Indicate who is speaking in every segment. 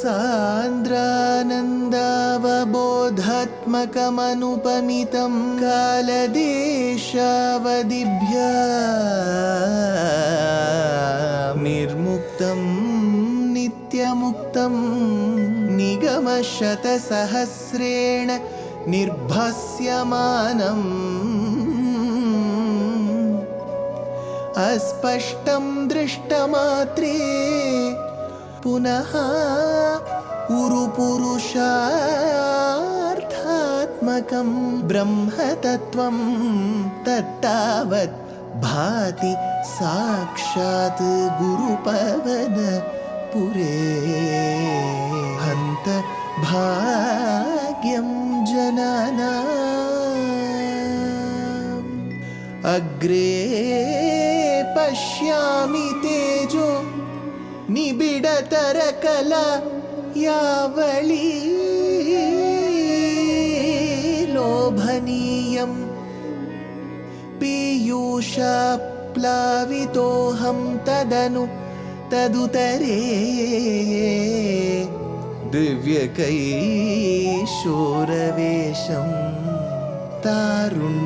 Speaker 1: सान्द्रानन्दावबोधात्मकमनुपमितं कालदेशावदिभ्या निर्मुक्तं नित्यमुक्तं निगमशतसहस्रेण निर्भास्यमानम् अस्पष्टं दृष्टमात्रे पुनः उरुपुरुषार्थात्मकं ब्रह्मतत्त्वं तत्तावत् भाति साक्षात् गुरुपवनपुरे हन्त भाग्यं जनानाम् अग्रे पश्यामि तेजो निबिडतरकला यावली लोभनीयं पीयूषाप्लावितोऽहं तदुतरे दिव्यकैशोरवेशं तारुण्यारम्भरम्यं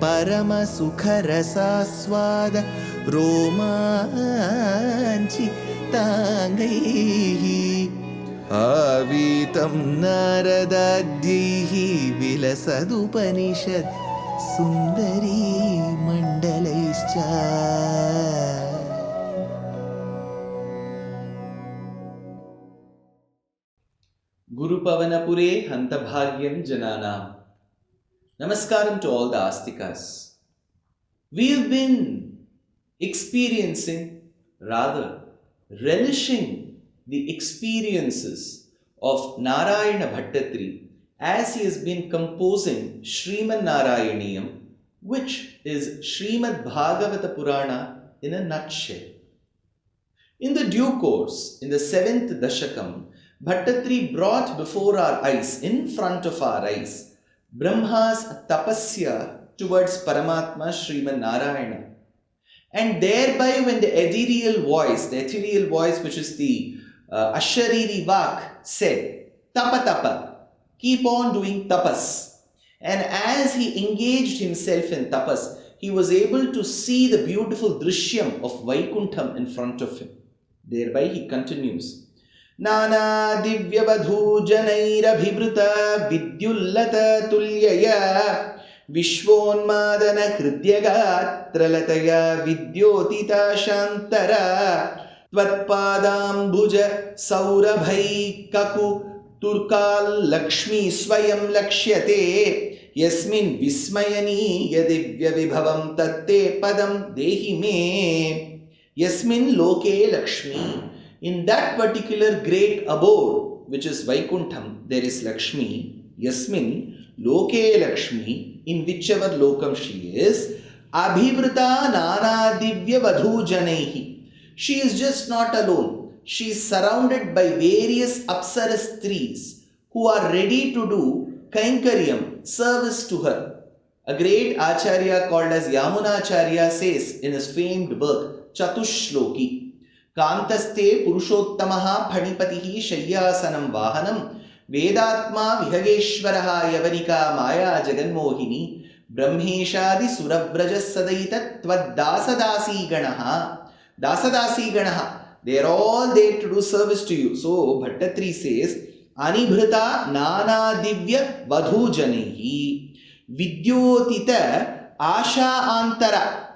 Speaker 1: परमसुखरसास्वाद रोमाञ्चिताङ्गैः आवीतं नारदाद्यैः विलसदुपनिषत् सुन्दरी मण्डलैश्च
Speaker 2: Gurupavanapure Hantabhagyam Jananam. Namaskaram to all the Astikas. We've been experiencing, rather relishing the experiences of Nārāyaṇa Bhaṭṭatiri as he has been composing Śrīman Nārāyaṇīyam, which is Srimad Bhagavata Purana in a nutshell. In the due course, in the 7th Dashakam, Bhaṭṭatiri brought before our eyes, in front of our eyes, Brahma's tapasya towards paramatma Śrīman Nārāyaṇa. And thereby when the ethereal voice which is the Ashariri Vak said, Tapa Tapa, keep on doing tapas. And as he engaged himself in tapas, he was able to see the beautiful drishyam of Vaikuntham in front of him. Thereby he continues, Nana divyavadhu janairabhivrita vidyullata tulyaya Vishvonmadana hridyagatralataya vidyotita shantara Tvatpadambuja saurabhai kaku turkal Lakshmi swayam lakshyate Yasmin vismayani yadivya vibhavam tatte padam dehi me Yasmin loke Lakshmi. In that particular great abode, which is Vaikuntham, there is Lakshmi. Yasmin loke Lakshmi, in whichever lokam she is, abhivrita nana divya vadhu janaihi. She is just not alone. She is surrounded by various apsara stris who are ready to do kainkaryam, service to her. A great acharya called as Yamunacharya says in his famed work, Chatushloki, Kantaste Purushottamaha Phanipatihi Shayyasanam Vahanam Vedatma Vihageshwaraha Yavanika Maya Jaganmohini Brahmeshadi Surabrajas Sadaita Tvad Dasadasi Ganaha. Dasadasi Ganaha. They are all there to do service to you. So Bhaṭṭatiri says, Anibhrita Nana Divya Vadhu Janehi Vidyotita Asha Antara.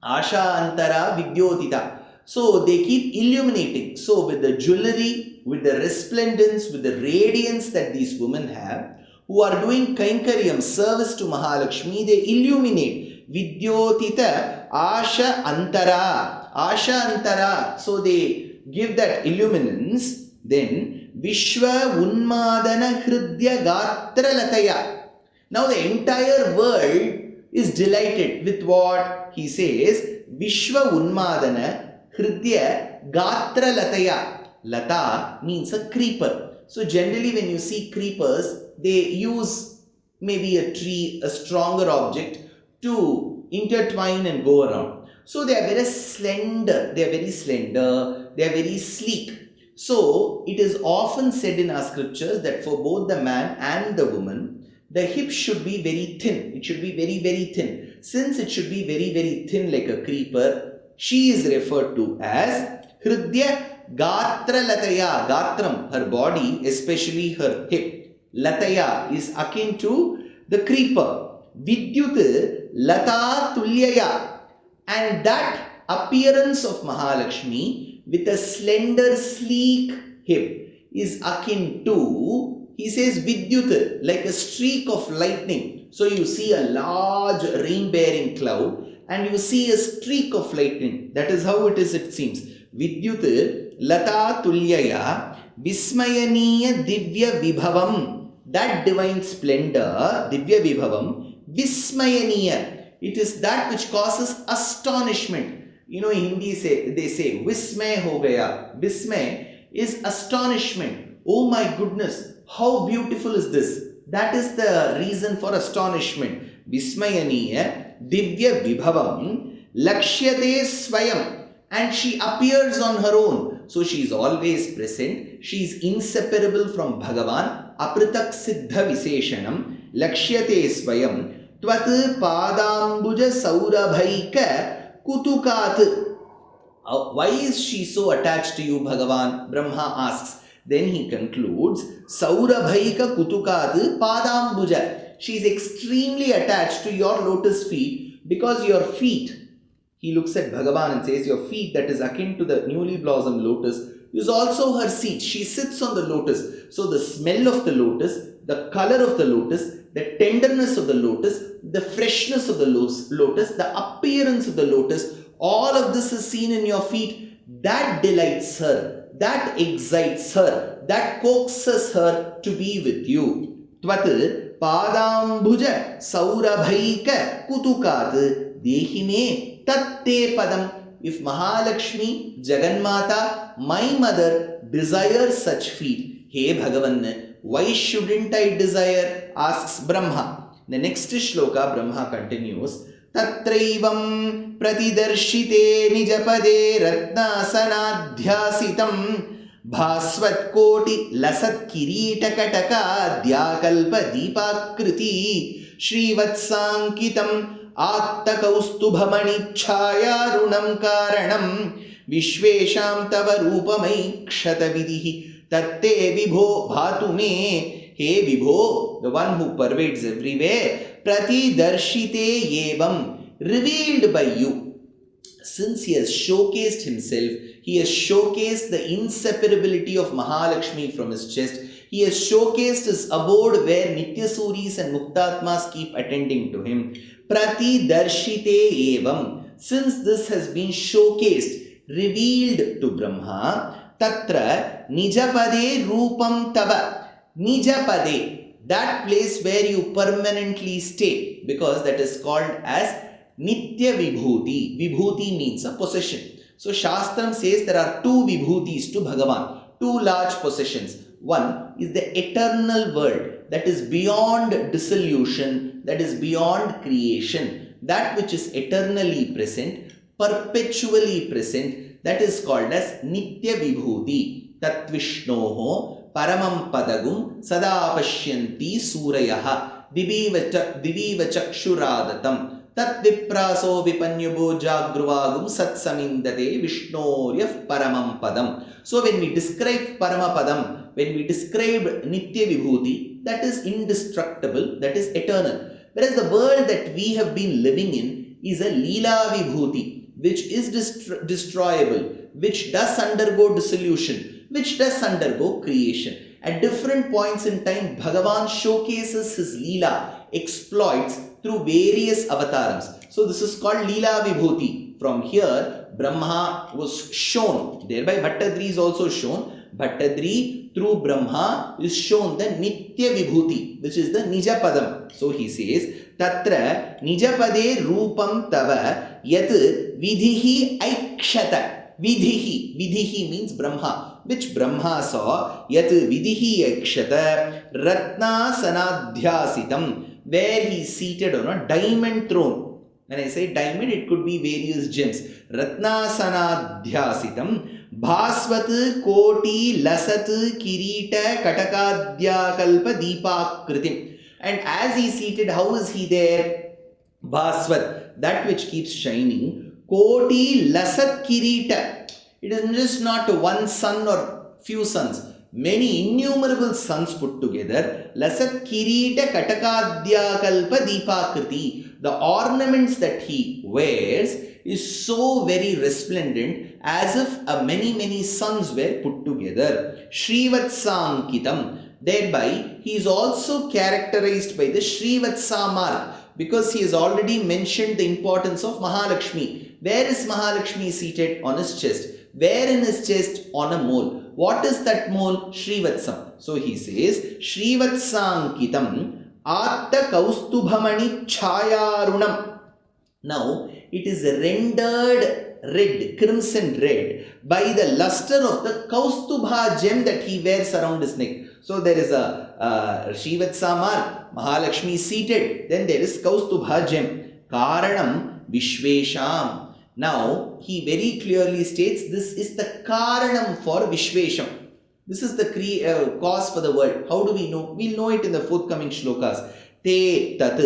Speaker 2: Asha Antara Vidyotita. So they keep illuminating. So with the jewelry, with the resplendence, with the radiance that these women have, who are doing kainkaryam, service to Mahalakshmi, they illuminate. Vidyotita Asha Antara. Asha Antara. So they give that illuminance. Then Vishwa Unmadana Hridya Gatra Lataya. Now the entire world is delighted with what he says. Vishwa Unmadana Hridya Gatra Lataya. Lata means a creeper. So generally when you see creepers, they use maybe a tree, a stronger object to intertwine and go around. So they are very slender, they are very sleek. So it is often said in our scriptures that for both the man and the woman, the hip should be very thin. It should be very, very thin. Since it should be very, very thin like a creeper, she is referred to as Hridya Gatra Lataya. Gatram, her body, especially her hip. Lataya is akin to the creeper. Vidyut Lata Tulyaya. And that appearance of Mahalakshmi with a slender, sleek hip is akin to, he says, Vidyut, like a streak of lightning. So you see a large rain-bearing cloud and you see a streak of lightning. That is how it is, it seems. Vidyut Lata Tulyaya Vismayaniya Divya Vibhavam. That divine splendor, Divya Vibhavam, Vismayaniya. It is that which causes astonishment. You know, in Hindi they say, Vismay ho gaya. Vismay is astonishment. Oh my goodness, how beautiful is this? That is the reason for astonishment. Vismayaniya Divya Vibhavam Lakshyate Swayam. And she appears on her own. So she is always present. She is inseparable from Bhagavan. Apritak Siddha Viseshanam Lakshyate Swayam Tvat Padambuja Saurabhaika Kutukat. Why is she so attached to you, Bhagavan? Brahma asks. Then he concludes, Saurabhaika Kutukat Padambuja. She is extremely attached to your lotus feet because your feet, he looks at Bhagavan and says, your feet that is akin to the newly blossomed lotus is also her seat. She sits on the lotus. So the smell of the lotus, the color of the lotus, the tenderness of the lotus, the freshness of the lotus, the appearance of the lotus, all of this is seen in your feet. That delights her, that excites her, that coaxes her to be with you. Tvat padambuja saurabhaika kutukat dehime tatte padam. If Mahalakshmi, Jagannmata, my mother, desires such feet, hey Bhagavan, why shouldn't I desire? Asks Brahma. The next shloka, Brahma continues, Tatraivam pratidarshite nijapade ratnasanadhyasitam bhasvat koti lasat kirita kataka dhyakalpa deepakriti shrivatsankitam Attakaustubhamani chayarunam karanam Vishvesham tava rupamai kshata vidihi tatte vibho bhatume. Hey Vibho, the one who pervades everywhere, prati darshite yevam, revealed by you. Since he has showcased himself, he has showcased the inseparability of Mahalakshmi from his chest. He has showcased his abode where Nityasuris and Muktatmas keep attending to him. Prati darshite evam. Since this has been showcased, revealed to Brahma, tatra nijapade rupam tava. Nijapade, that place where you permanently stay, because that is called as Nitya Vibhuti. Vibhuti means a possession. So Shastram says there are two Vibhutis to Bhagavan, two large possessions. One is the eternal world that is beyond dissolution, that is beyond creation, that which is eternally present, perpetually present, that is called as Nitya Vibhuti. Tat Vishnoho Paramam Padagum Sada Pashyanti Surayaha Diviva Chakshuradatam Tat Vipraso Vipanyubo Jagruvagum Satsamindate Vishnoryaf Paramam Padam. So when we describe Paramapadam, when we describe Nitya Vibhuti, that is indestructible, that is eternal. Whereas the world that we have been living in is a Leela Vibhuti, which is destroyable, which does undergo dissolution, which does undergo creation. At different points in time, Bhagavan showcases his Leela, exploits through various avatarams. So this is called Leela Vibhuti. From here, Brahma was shown, thereby Bhaṭṭatiri is also shown. Bhaṭṭatiri through Brahma is shown the Nitya Vibhuti, which is the Nijapadam. So he says, Tatra Nijapade Rupam Tava Yat Vidhihi Aikshata. Vidhihi means Brahma, which Brahma saw. Yat Vidhihi Aikshata Ratna Sanadhyasitam, where he is seated on a diamond throne. When I say diamond, it could be various gems. Ratnasanadhyasitam bhasvat koti lasat kirita katakadhyakalpa deepakritim. And as he is seated, how is he there? Bhasvat, that which keeps shining. Koti lasat kirita. It is just not one sun or few suns. Many innumerable suns put together. Lasat kirita katakadhyakalpa deepakriti. The ornaments that he wears is so very resplendent, as if many suns were put together. Shrivatsankitam. Thereby, he is also characterized by the Shrivatsa mark, because he has already mentioned the importance of Mahalakshmi. Where is Mahalakshmi seated? On his chest. Where in his chest? On a mole. What is that mole? Shrivatsam. So he says, Shrivatsankitam Atta Kaustubhamani Chayarunam. Now, it is rendered red, crimson red, by the luster of the Kaustubha gem that he wears around his neck. So there is a Shrivatsa mark, Mahalakshmi seated, then there is Kaustubha gem. Karanam Vishvesham. Now, he very clearly states this is the Karanam for Vishvesham. This is the cause for the world. How do we know? We'll know it in the forthcoming shlokas. Te tat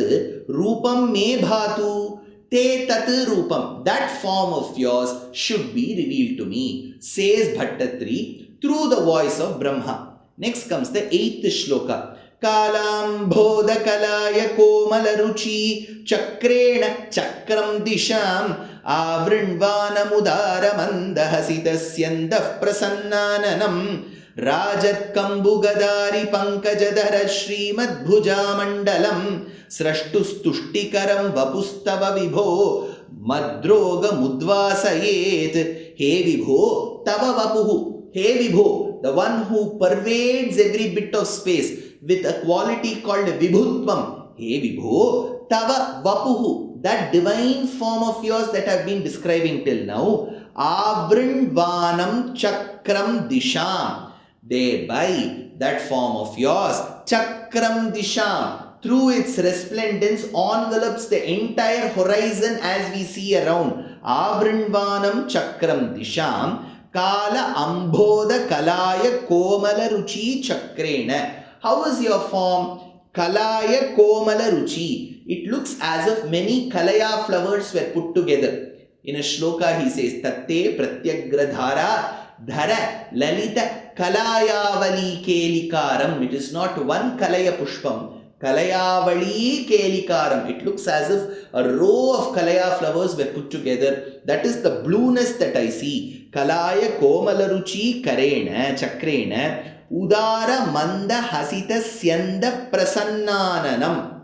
Speaker 2: rupam me bhatu. Te tat rupam. That form of yours should be revealed to me, says Bhaṭṭatiri through the voice of Brahma. Next comes the 8th shloka. Kalam bodha kalaya komala ruchi chakrena chakram disham avrinvana mudara mandahasitasyandah prasannananam Rajat Kambugadari Pankajadhara Śrīmad Bhujamandalam Srashtustuštikaram Vapustava Vibho Madroga Mudvasayet. He Vibho Tava Vapuhu. He Vibho, the one who pervades every bit of space with a quality called Vibhutvam. He Vibho Tava Vapuhu, that divine form of yours that I have been describing till now. Avrindvanam Chakram Disham. Thereby, that form of yours, Chakram Disham, through its resplendence, envelops the entire horizon as we see around. Avrindvanam Chakram Disham, Kala Ambodha Kalaya Komala Ruchi Chakrena. How is your form? Kalaya Komala Ruchi. It looks as if many kalaya flowers were put together. In a shloka, he says, Tatte Pratyagradhara Dhara Lalita Kalayavali Kelikaram. It is not one Kalaya Pushpam. Kalayavali Kelikaram. It looks as if a row of Kalaya flowers were put together. That is the blueness that I see. Kalaya Komalaruchi Karena Chakrena Udara Manda Hasita Syanda Prasannananam.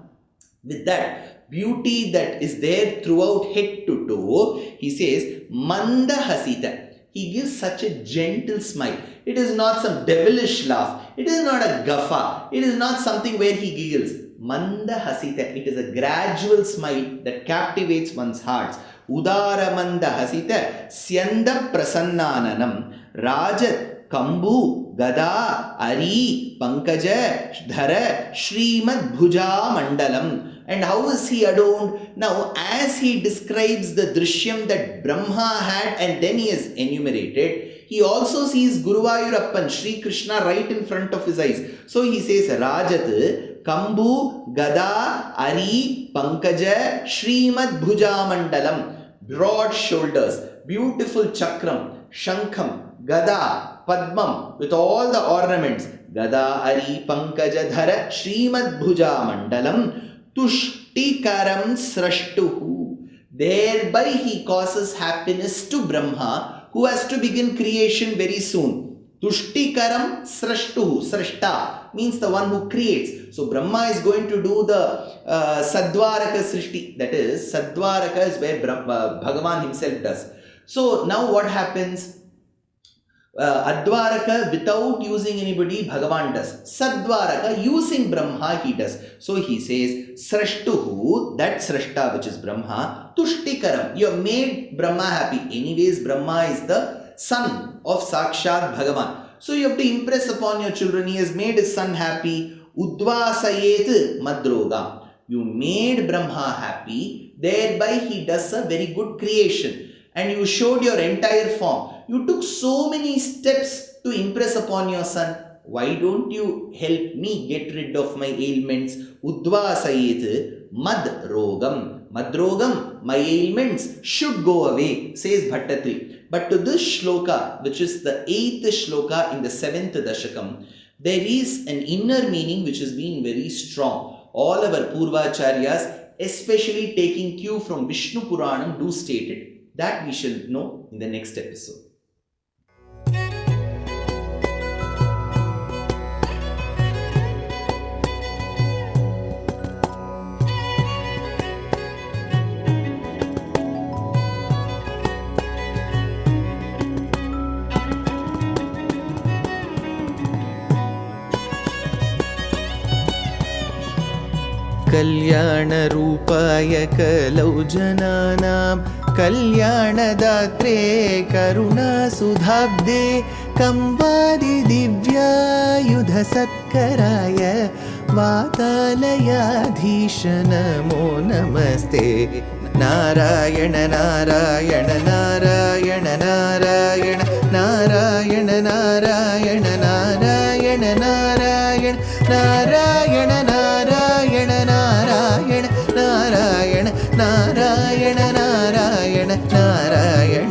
Speaker 2: With that beauty that is there throughout head to toe, he says Manda Hasita. He gives such a gentle smile. It is not some devilish laugh. It is not a guffaw. It is not something where he giggles. Manda hasita. It is a gradual smile that captivates one's hearts. Udara manda hasita. Syanda prasannananam. Rajat Kambu Gada Ari Pankaja Dhara Śrīmad Bhuja Mandalam. And how is he adorned? Now, as he describes the drishyam that Brahma had and then he has enumerated, he also sees Guruvayurappan, Sri Krishna, right in front of his eyes. So he says, Rajat, Kambu, Gada, Ari, Pankaja, Śrīmad Bhuja Mandalam. Broad shoulders, beautiful chakram, shankham, Gada, Padmam, with all the ornaments. Gada, Ari, Pankaja, Dhara, Śrīmad Bhuja Mandalam. Tushtikaram srashtuhu. Thereby he causes happiness to Brahma, who has to begin creation very soon. Tushtikaram srashtuhu. Srashta means the one who creates. So Brahma is going to do the Sadvaraka Srishti. That is, Sadvaraka is where Bhagavan himself does. So now what happens? Advaraka without using anybody, Bhagavan does. Sadvaraka using Brahma, he does. So he says, Srashtuhu, that Srashta which is Brahma, Tushtikaram, you have made Brahma happy. Anyways, Brahma is the son of Sakshat Bhagavan. So you have to impress upon your children, he has made his son happy. Udvasayet Madroga. You made Brahma happy. Thereby he does a very good creation. And you showed your entire form. You took so many steps to impress upon your son. Why don't you help me get rid of my ailments? Udvasayet mad rogam. Mad rogam, my ailments should go away, says Bhaṭṭatiri. But to this shloka, which is the 8th shloka in the 7th Dashakam, there is an inner meaning which has been very strong. All our Purvacharyas, especially taking cue from Vishnu Puranam, do state it. That we shall know in the next episode.
Speaker 1: कल्याणरूपाय कलौ जनानां कल्याणदात्रे करुणासुधाब्दे कंवादिदिव्यायुधसत्कराय वातालयाधीश नमो नमस्ते। नारायण नारायण नारायण नारायण नारायण नारायण नारायण नारायण नारायण नारायण नारायण नारायण नारायण नारायण नारायण